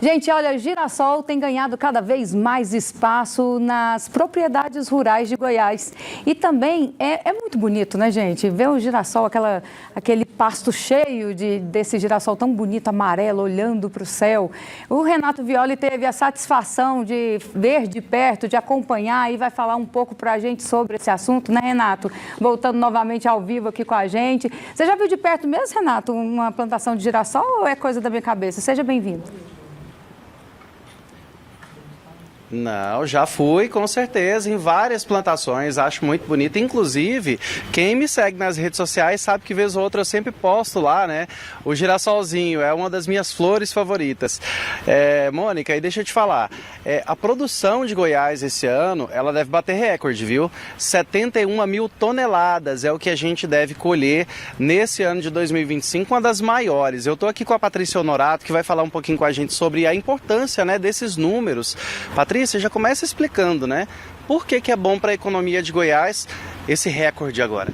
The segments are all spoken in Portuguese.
Gente, olha, girassol tem ganhado cada vez mais espaço nas propriedades rurais de Goiás. E também é muito bonito, né, gente? Ver o girassol, aquele pasto cheio desse girassol tão bonito, amarelo, olhando para o céu. O Renato Violi teve a satisfação de ver de perto, de acompanhar e vai falar um pouco para a gente sobre esse assunto, né, Renato? Voltando novamente ao vivo aqui com a gente. Você já viu de perto mesmo, Renato, uma plantação de girassol ou é coisa da minha cabeça? Seja bem-vindo. Não, já fui, com certeza, em várias plantações, acho muito bonito. Inclusive, quem me segue nas redes sociais sabe que vez ou outra eu sempre posto lá, né? O girassolzinho é uma das minhas flores favoritas. Mônica, e deixa eu te falar, a produção de Goiás esse ano, ela deve bater recorde, viu? 71 mil toneladas é o que a gente deve colher nesse ano de 2025, uma das maiores. Eu estou aqui com a Patrícia Honorato, que vai falar um pouquinho com a gente sobre a importância, né, desses números. Patrícia, já começa explicando, né? Por que é bom para a economia de Goiás esse recorde agora?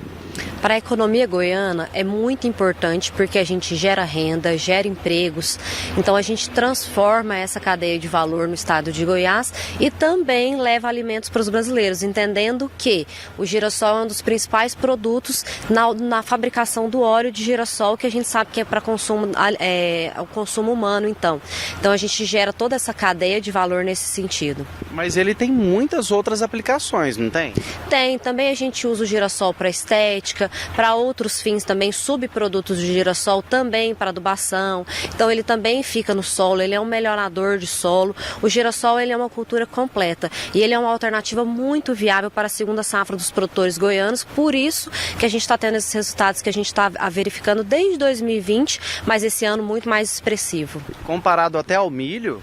Para a economia goiana é muito importante porque a gente gera renda, gera empregos, então a gente transforma essa cadeia de valor no estado de Goiás e também leva alimentos para os brasileiros, entendendo que o girassol é um dos principais produtos na fabricação do óleo de girassol, que a gente sabe que é para o consumo humano, então a gente gera toda essa cadeia de valor nesse sentido. Mas ele tem muitas outras aplicações, não tem? Tem, também a gente usa o girassol para estética, para outros fins também, subprodutos de girassol também para adubação, então ele também fica no solo, ele é um melhorador de solo. O girassol ele é uma cultura completa e ele é uma alternativa muito viável para a segunda safra dos produtores goianos, por isso que a gente está tendo esses resultados que a gente está verificando desde 2020, mas esse ano muito mais expressivo. Comparado até ao milho?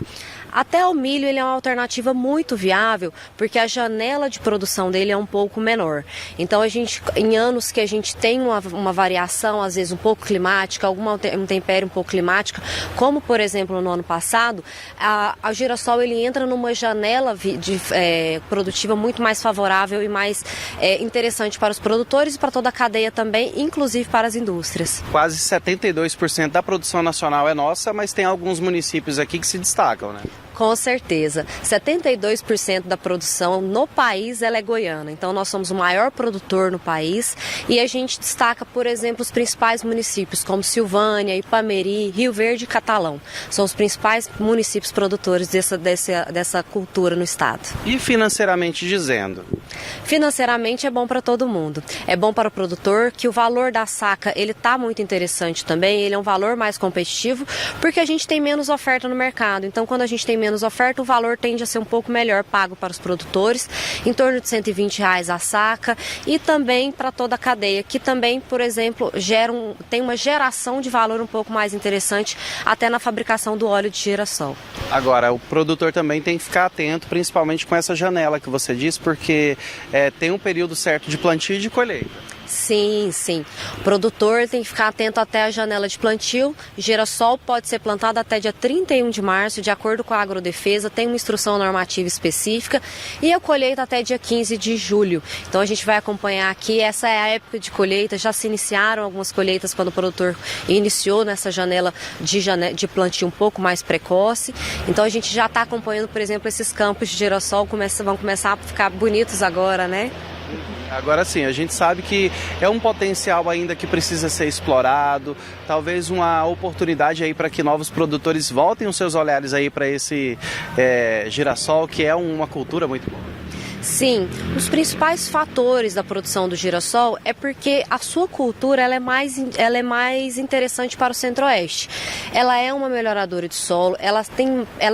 Até o milho ele é uma alternativa muito viável, porque a janela de produção dele é um pouco menor. Então em anos que a gente tem uma variação, às vezes um pouco climática, alguma intempérie um pouco climática, como por exemplo no ano passado, a girassol ele entra numa janela produtiva muito mais favorável e mais interessante para os produtores e para toda a cadeia também, inclusive para as indústrias. Quase 72% da produção nacional é nossa, mas tem alguns municípios aqui que se destacam, né? Com certeza, 72% da produção no país ela é goiana, então nós somos o maior produtor no país e a gente destaca, por exemplo, os principais municípios como Silvânia, Ipameri, Rio Verde e Catalão. São os principais municípios produtores dessa cultura no estado. E financeiramente dizendo? Financeiramente é bom para todo mundo. É bom para o produtor, que o valor da saca ele está muito interessante também, ele é um valor mais competitivo porque a gente tem menos oferta no mercado, então quando a gente tem menos oferta, o valor tende a ser um pouco melhor pago para os produtores, em torno de R$120 a saca, e também para toda a cadeia, que também, por exemplo, tem uma geração de valor um pouco mais interessante até na fabricação do óleo de girassol. Agora, o produtor também tem que ficar atento, principalmente com essa janela que você disse, porque tem um período certo de plantio e de colheita. Sim, sim. O produtor tem que ficar atento até a janela de plantio. Girassol pode ser plantado até dia 31 de março, de acordo com a Agrodefesa, tem uma instrução normativa específica, e a colheita até dia 15 de julho. Então a gente vai acompanhar aqui, essa é a época de colheita, já se iniciaram algumas colheitas quando o produtor iniciou nessa janela de plantio um pouco mais precoce. Então a gente já está acompanhando, por exemplo, esses campos de girassol vão começar a ficar bonitos agora, né? Agora sim, a gente sabe que é um potencial ainda que precisa ser explorado, talvez uma oportunidade aí para que novos produtores voltem os seus olhares aí para esse girassol, que é uma cultura muito boa. Sim, os principais fatores da produção do girassol é porque a sua cultura ela é mais interessante para o Centro-Oeste. Ela é uma melhoradora de solo, ela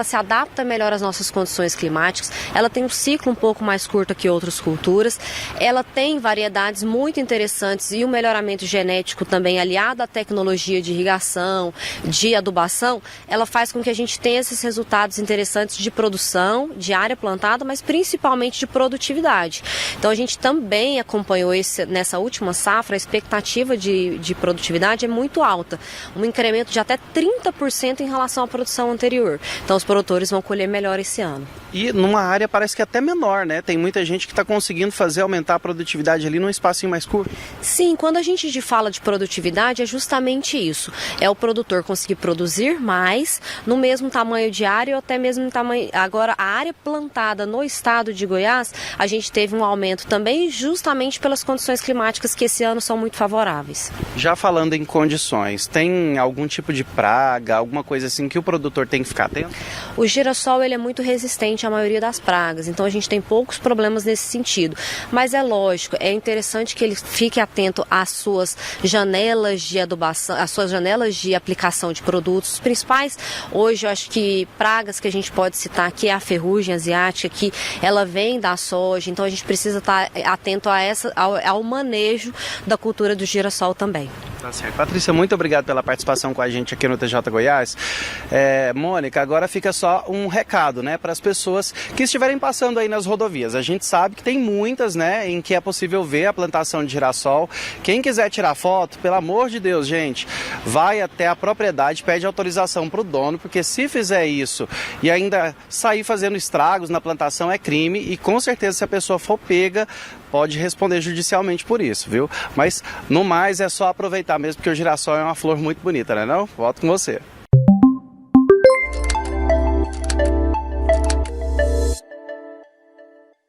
se adapta melhor às nossas condições climáticas, ela tem um ciclo um pouco mais curto que outras culturas, ela tem variedades muito interessantes e o melhoramento genético também aliado à tecnologia de irrigação, de adubação, ela faz com que a gente tenha esses resultados interessantes de produção, de área plantada, mas principalmente de produtividade. Então a gente também acompanhou nessa última safra, a expectativa de produtividade é muito alta, um incremento de até 30% em relação à produção anterior. Então os produtores vão colher melhor esse ano. E numa área parece que até menor, né? Tem muita gente que está conseguindo aumentar a produtividade ali num espacinho mais curto. Sim, quando a gente fala de produtividade é justamente isso. É o produtor conseguir produzir mais no mesmo tamanho de área ou até mesmo no tamanho... Agora, a área plantada no estado de Goiás, a gente teve um aumento também justamente pelas condições climáticas que esse ano são muito favoráveis. Já falando em condições, tem algum tipo de praga, alguma coisa assim que o produtor tem que ficar atento? O girassol ele é muito resistente à maioria das pragas, então a gente tem poucos problemas nesse sentido. Mas é lógico, é interessante que ele fique atento às suas janelas de adubação, às suas janelas de aplicação de produtos. Os principais, hoje eu acho que pragas que a gente pode citar aqui é a ferrugem asiática, que ela vem da soja, então a gente precisa estar atento ao manejo da cultura do girassol também. Tá certo. Patrícia, muito obrigado pela participação com a gente aqui no TJ Goiás. Mônica, agora fica só um recado, né, para as pessoas que estiverem passando aí nas rodovias. A gente sabe que tem muitas, né, em que é possível ver a plantação de girassol. Quem quiser tirar foto, pelo amor de Deus, gente, vai até a propriedade, pede autorização para o dono, porque se fizer isso e ainda sair fazendo estragos na plantação é crime e com certeza se a pessoa for pega, pode responder judicialmente por isso, viu? Mas no mais é só aproveitar mesmo, porque o girassol é uma flor muito bonita, né não? Volto com você.